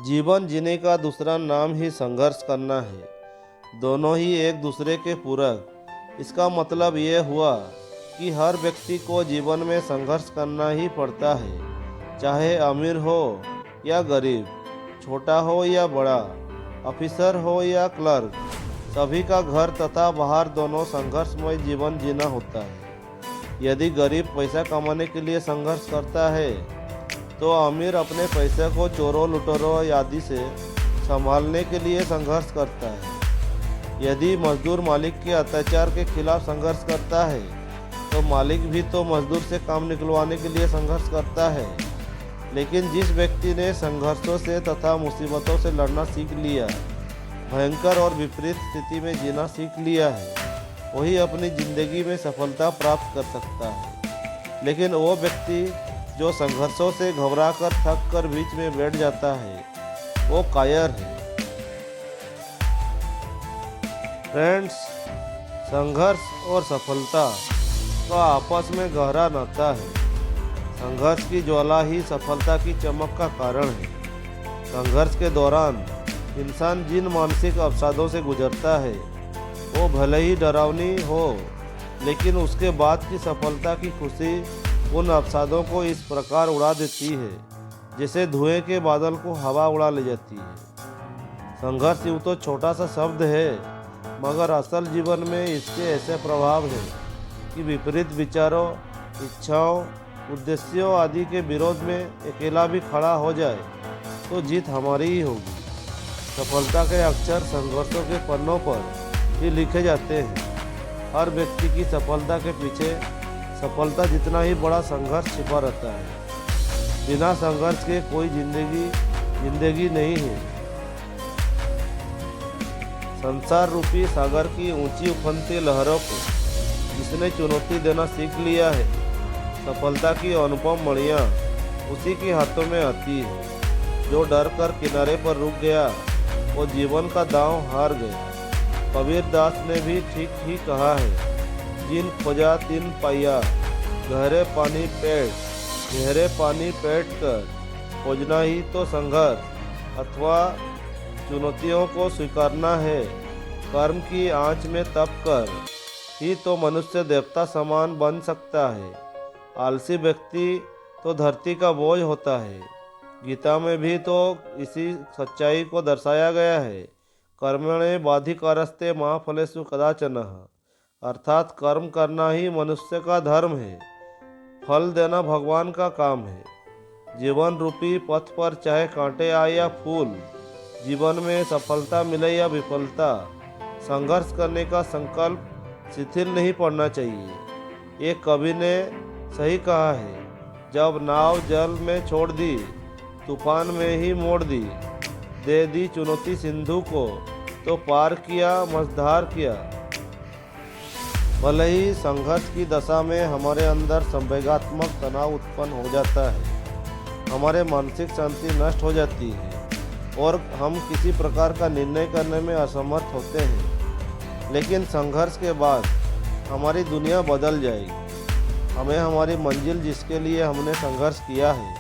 जीवन जीने का दूसरा नाम ही संघर्ष करना है। दोनों ही एक दूसरे के पूरक। इसका मतलब ये हुआ कि हर व्यक्ति को जीवन में संघर्ष करना ही पड़ता है, चाहे अमीर हो या गरीब, छोटा हो या बड़ा, ऑफिसर हो या क्लर्क। सभी का घर तथा बाहर दोनों संघर्षमय जीवन जीना होता है। यदि गरीब पैसा कमाने के लिए संघर्ष करता है तो अमीर अपने पैसे को चोरों लुटेरों आदि से संभालने के लिए संघर्ष करता है। यदि मजदूर मालिक के अत्याचार के खिलाफ संघर्ष करता है तो मालिक भी तो मजदूर से काम निकलवाने के लिए संघर्ष करता है। लेकिन जिस व्यक्ति ने संघर्षों से तथा मुसीबतों से लड़ना सीख लिया, भयंकर और विपरीत स्थिति में जीना सीख लिया है, वही अपनी ज़िंदगी में सफलता प्राप्त कर सकता है। लेकिन वो व्यक्ति जो संघर्षों से घबराकर थक कर बीच में बैठ जाता है, वो कायर है। फ्रेंड्स, संघर्ष और सफलता का आपस में गहरा नाता है। संघर्ष की ज्वाला ही सफलता की चमक का कारण है। संघर्ष के दौरान इंसान जिन मानसिक अवसादों से गुजरता है, वो भले ही डरावनी हो, लेकिन उसके बाद की सफलता की खुशी उन अवसादों को इस प्रकार उड़ा देती है जैसे धुएं के बादल को हवा उड़ा ले जाती है। संघर्ष यूँ तो छोटा सा शब्द है, मगर असल जीवन में इसके ऐसे प्रभाव हैं कि विपरीत विचारों, इच्छाओं, उद्देश्यों आदि के विरोध में अकेला भी खड़ा हो जाए तो जीत हमारी ही होगी। सफलता के अक्षर संघर्षों के पन्नों पर ही लिखे जाते हैं। हर व्यक्ति की सफलता के पीछे सफलता जितना ही बड़ा संघर्ष छिपा रहता है। बिना संघर्ष के कोई जिंदगी नहीं है। संसार रूपी सागर की ऊंची उफनती लहरों को जिसने चुनौती देना सीख लिया है, सफलता की अनुपम मणियाँ उसी के हाथों में आती है। जो डर कर किनारे पर रुक गया, वो जीवन का दांव हार गया। कबीर दास ने भी ठीक ही कहा है, जिन खोजा तिन पाया, गहरे पानी पेट कर। खोजना ही तो संघर्ष अथवा चुनौतियों को स्वीकारना है। कर्म की आंच में तप कर ही तो मनुष्य देवता समान बन सकता है। आलसी व्यक्ति तो धरती का बोझ होता है। गीता में भी तो इसी सच्चाई को दर्शाया गया है। कर्मणे बाधिकारस्ते मां फलेषु कदाचनः, अर्थात कर्म करना ही मनुष्य का धर्म है, फल देना भगवान का काम है। जीवन रूपी पथ पर चाहे कांटे आए या फूल, जीवन में सफलता मिले या विफलता, संघर्ष करने का संकल्प शिथिल नहीं पड़ना चाहिए। एक कवि ने सही कहा है, जब नाव जल में छोड़ दी, तूफान में ही मोड़ दी, दे दी चुनौती सिंधु को, तो पार किया मझधार किया। भले ही संघर्ष की दशा में हमारे अंदर संवेगात्मक तनाव उत्पन्न हो जाता है, हमारे मानसिक शांति नष्ट हो जाती है और हम किसी प्रकार का निर्णय करने में असमर्थ होते हैं। लेकिन संघर्ष के बाद हमारी दुनिया बदल जाएगी। हमें हमारी मंजिल, जिसके लिए हमने संघर्ष किया है,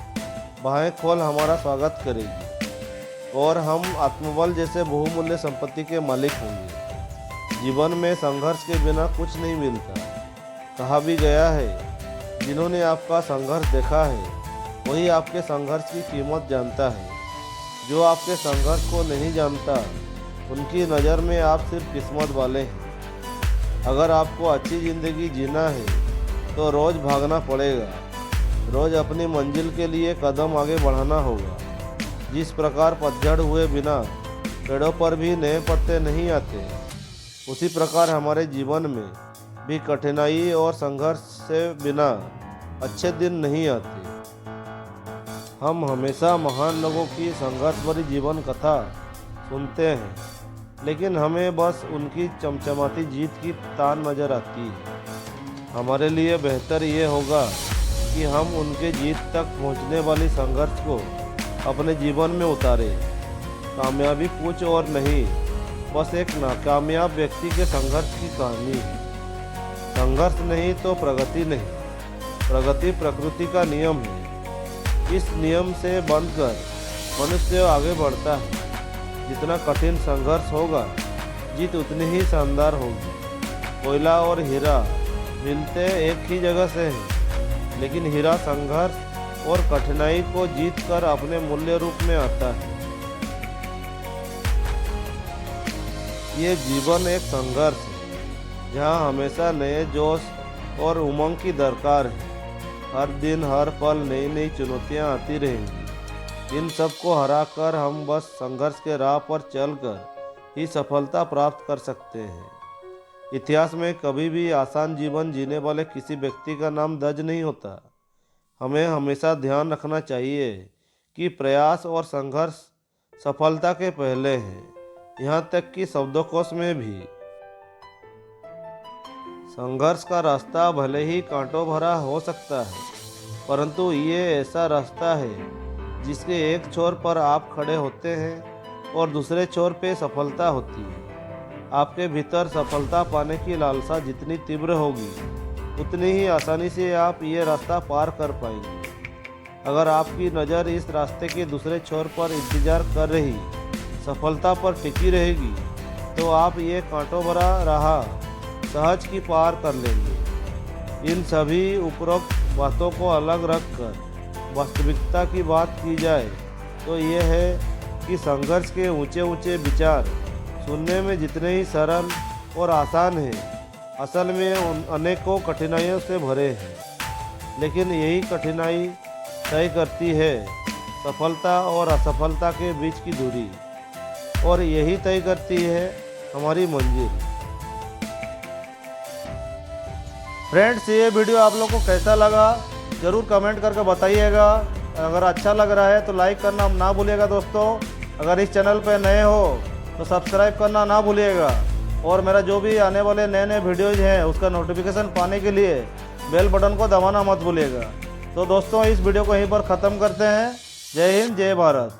बाहें खोल हमारा स्वागत करेगी और हम आत्मबल जैसे बहुमूल्य संपत्ति के मालिक होंगे। जीवन में संघर्ष के बिना कुछ नहीं मिलता। कहा भी गया है, जिन्होंने आपका संघर्ष देखा है वही आपके संघर्ष की कीमत जानता है। जो आपके संघर्ष को नहीं जानता, उनकी नज़र में आप सिर्फ किस्मत वाले हैं। अगर आपको अच्छी ज़िंदगी जीना है तो रोज़ भागना पड़ेगा, रोज़ अपनी मंजिल के लिए कदम आगे बढ़ाना होगा। जिस प्रकार पतझड़ हुए बिना पेड़ों पर भी नए पत्ते नहीं आते, उसी प्रकार हमारे जीवन में भी कठिनाई और संघर्ष से बिना अच्छे दिन नहीं आते। हम हमेशा महान लोगों की संघर्ष भरी जीवन कथा सुनते हैं, लेकिन हमें बस उनकी चमचमाती जीत की तान नज़र आती है। हमारे लिए बेहतर ये होगा कि हम उनके जीत तक पहुंचने वाली संघर्ष को अपने जीवन में उतारें। कामयाबी कुछ और नहीं, बस एक नाकामयाब व्यक्ति के संघर्ष की कहानी है। संघर्ष नहीं तो प्रगति नहीं। प्रगति प्रकृति का नियम है। इस नियम से बनकर मनुष्य आगे बढ़ता है, जितना कठिन संघर्ष होगा जीत उतनी ही शानदार होगी। कोयला और हीरा मिलते एक ही जगह से हैं, लेकिन हीरा संघर्ष और कठिनाई को जीत कर अपने मूल्य रूप में आता है। ये जीवन एक संघर्ष है, जहाँ हमेशा नए जोश और उमंग की दरकार है। हर दिन हर पल नई नई चुनौतियाँ आती रहेंगी। इन सब को हराकर हम बस संघर्ष के राह पर चलकर ही सफलता प्राप्त कर सकते हैं। इतिहास में कभी भी आसान जीवन जीने वाले किसी व्यक्ति का नाम दर्ज नहीं होता। हमें हमेशा ध्यान रखना चाहिए कि प्रयास और संघर्ष सफलता के पहले हैं, यहाँ तक कि शब्दकोश में भी। संघर्ष का रास्ता भले ही कांटों भरा हो सकता है, परंतु ये ऐसा रास्ता है जिसके एक छोर पर आप खड़े होते हैं और दूसरे छोर पे सफलता होती है। आपके भीतर सफलता पाने की लालसा जितनी तीव्र होगी, उतनी ही आसानी से आप ये रास्ता पार कर पाएंगे। अगर आपकी नज़र इस रास्ते के दूसरे छोर पर इंतजार कर रही सफलता पर टिकी रहेगी, तो आप ये कांटों भरा राह सहज की पार कर लेंगे। इन सभी उपरोक्त बातों को अलग रखकर वास्तविकता की बात की जाए तो ये है कि संघर्ष के ऊंचे ऊंचे विचार सुनने में जितने ही सरल और आसान हैं, असल में अनेकों कठिनाइयों से भरे हैं। लेकिन यही कठिनाई तय करती है सफलता और असफलता के बीच की दूरी, और यही तय करती है हमारी मंजिल। फ्रेंड्स, ये वीडियो आप लोग को कैसा लगा ज़रूर कमेंट करके बताइएगा। अगर अच्छा लग रहा है तो लाइक करना ना भूलिएगा दोस्तों। अगर इस चैनल पर नए हो तो सब्सक्राइब करना ना भूलिएगा, और मेरा जो भी आने वाले नए नए वीडियोज़ हैं उसका नोटिफिकेशन पाने के लिए बेल बटन को दबाना मत भूलिएगा। तो दोस्तों, इस वीडियो को यहीं पर ख़त्म करते हैं। जय हिंद, जय भारत।